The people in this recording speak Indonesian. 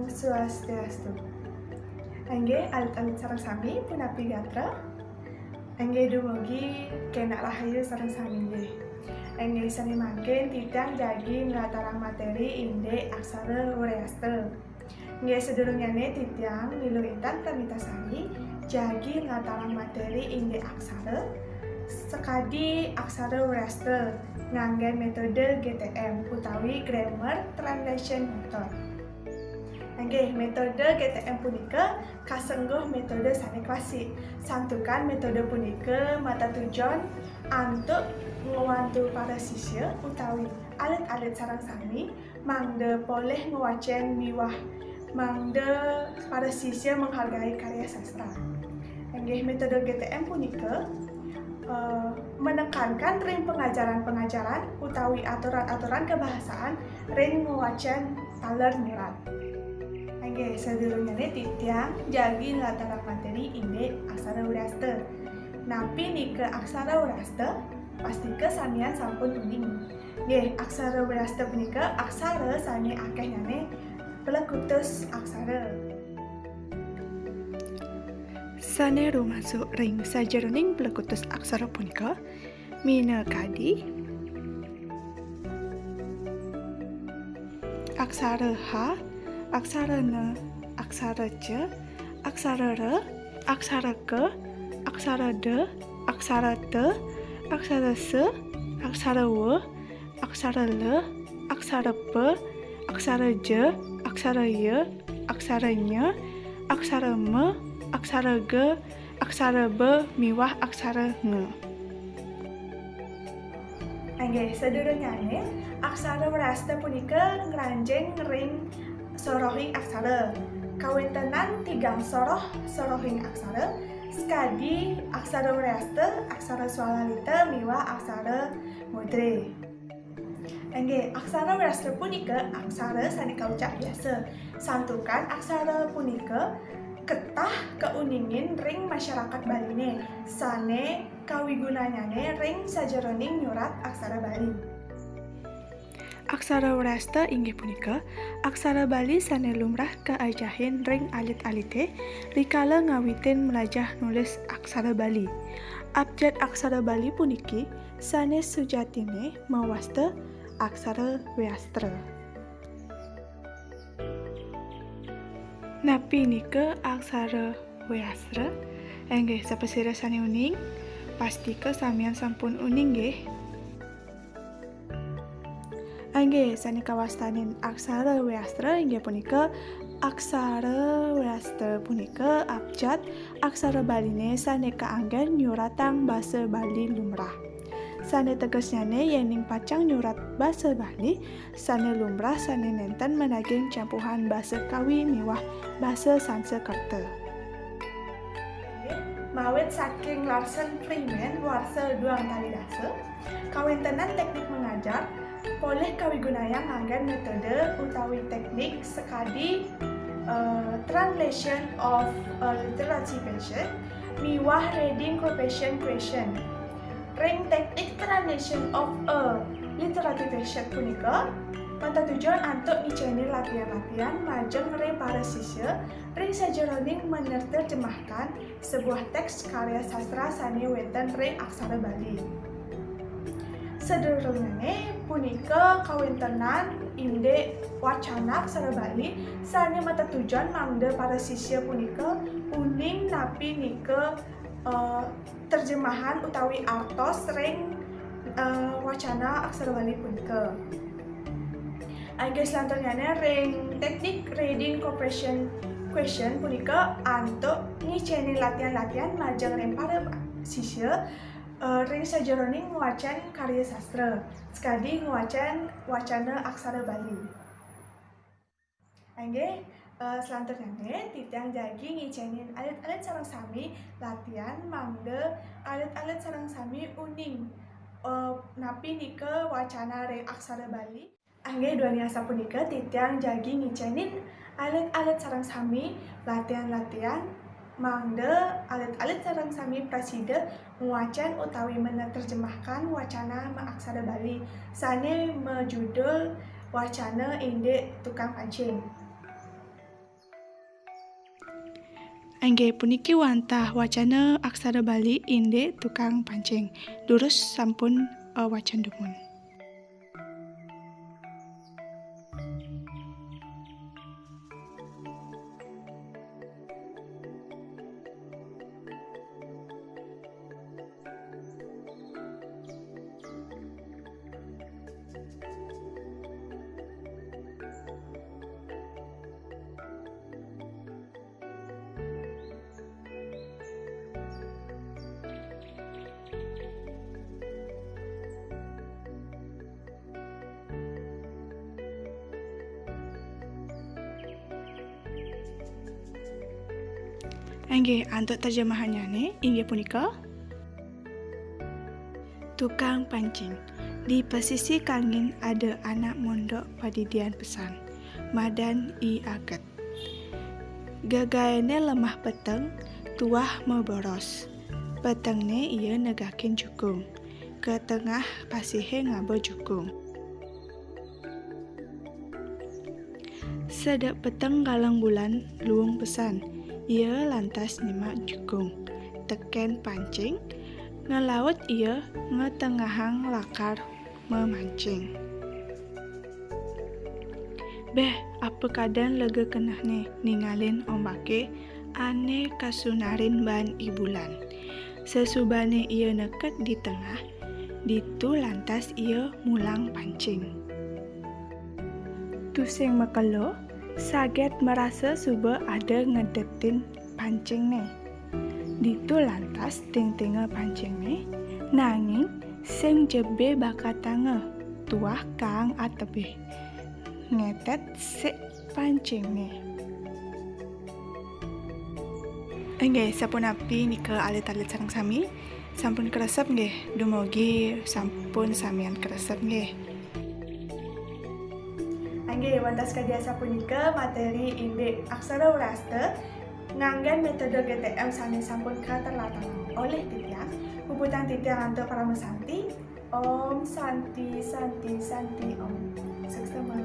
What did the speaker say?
Swastyastu. Angge alit-alit sareng sami punapi gatra. Angge dumugi kena rahayu sareng sami nggih. Angge sane mangken titiang jagi nlatarang materi indik Aksara Wreastra. Nggih sedurungyane titiang miluitan pramitasani jagi nlatarang materi indik aksara sekadi Aksara Wreastra nganggen metode GTM utawi Grammar Translation Method. Nggih, metode GTM punika kasengguh metode sane klasik. Santukan metode punika mata tujuan antuk ngewantu para sisya utawi alit-alit sareng sami mangde poleh ngewacen miwah mangde para sisya menghargai karya sastra. Nggih, metode GTM punika menekankan ring pengajaran-pengajaran utawi aturan-aturan kebahasaan ring ngewacen taler nyerat. Nggih, sadurunge titiang jagi nlatarang materi indik Aksara Wreastra. Napi nike Aksara Wreastra pastike samian sampun uning. Nggih, Aksara Wreastra punika aksara sane akeh nyane pelekutus aksara. Sane rumasuk ring sajeroning pelekutus aksara punika minangkadi aksara H, aksara N, aksara C, aksara R, aksara K, aksara D, aksara T, aksara S, aksara W, aksara L, aksara P, aksara J, aksara Y, aksara Ny, aksara M, aksara G, aksara B, miwah aksara Ng. Nggih, sadurungane Aksara Wreastra punika ngranjing ring sorohing aksara. Kawontenan tigang sorohing aksara sekadi Aksara Wreastra, aksara swalalita miwah aksara mudre. Nggih, Aksara Wreastra punika aksara sane kaucap biasa. Santukan aksara punika ketah keuningin ring masyarakat Baline sane kawigunanyane ring sajeroning nyurat aksara Bali. Aksara Wreastra inggih punika aksara Bali sane lumrah kaajahin ring alit-alite rikala ngawitin melajah nulis aksara Bali. Abjad aksara Bali puniki sane sujatine mawasta Aksara Wreastra. Napi nike Aksara Wreastra nggih sapesira sane uning pastike samian sampun uning nggih. Nggih sane kawastanin Aksara Wreastra inggih punika Aksara Wreastra punika abjad aksara Baline sane kaanggen nyuratang basa Bali lumrah. Sane tegesnyane yening pacang nyurat basa Bali sane lumrah sane nenten menaging campuhan basa Kawi miwah basa Sanskerta. Mawit saking Larsen Freeman warsa duang tali dasa kawontenan teknik mengajar poleh kawigunaya nganggen metode utawi teknik sekadi translation of literacy patient miwah reading comprehension question. Ring teknik translation of a literature patient punika mata tujuan antuk ngiceni latihan-latihan majeng ring para sisya ring sajeroning menerjemahkan sebuah teks karya sastra sane wenten ring aksara Bali. Sedurungane punika kawontenan indik wacana aksara Bali sane mata tujuan mangde para sisya punika uning napi nike terjemahan utawi artos ring wacana aksara Bali punika. Nggih selanjutnya ring teknik reading comprehension question punika antuk ngiceni latihan-latihan majeng ring para sisya ring sajeroning ngwacan karya sastra sekadi ngwacan wacana aksara Bali. Nggih selanjutnya titiang jagi ngicenin alit-alit sareng sami latihan mangde alit-alit sareng sami uning napi nike wacana ring aksara Bali. Nggih duaniasa punika titiang jagi ngicenin alit-alit sareng sami latihan-latihan mangde alit-alit sareng sami prasida nguwacan utawi menerjemahkan wacana aksara Bali sane mejudul wacana indik tukang pancing. Angge puniki wantah wacana aksara Bali indik tukang pancing. Lurus sampun wacan dumun. Angge, untuk terjemahannya nih, inggih punika tukang pancing. Di pesisi kangin ada anak mondok padidian pesan. Madan I aget. Gagaene lemah peteng, tuah meboros. Petenge ia negakin jukung. Ke tengah pasihe ngabo jukung. Sedek peteng galang bulan luung pesan. Ia lantas nyimak jukung, teken pancing, ngelaut ia ngetengahang lakar memancing. Beh, apa kadan lega kenah nih ningalin ombake, ane kasunarin ban ibulan. Sesubane ia neket di tengah, ditu lantas ia mulang pancing. Tusing mekelo, saget merasa suba ada ngedetin pancing nih. Ditu lantas ting-tinga pancing nih, nanging sing jebe bakatanga, tuah kang atebe. Ngetet si pancing nih. Nggih, sampun api nika alit-alit sareng sami, sampun kresep nggih, dumugi sampun samian kresep nggih. Nggih, wonten kadya punika materi indik Aksara Wreastra nganggen metode GTM sane sampun katerlatangan oleh titiang, puputan titiang untuk para Shantih. Om Shantih Shantih Shantih Om. Seksama.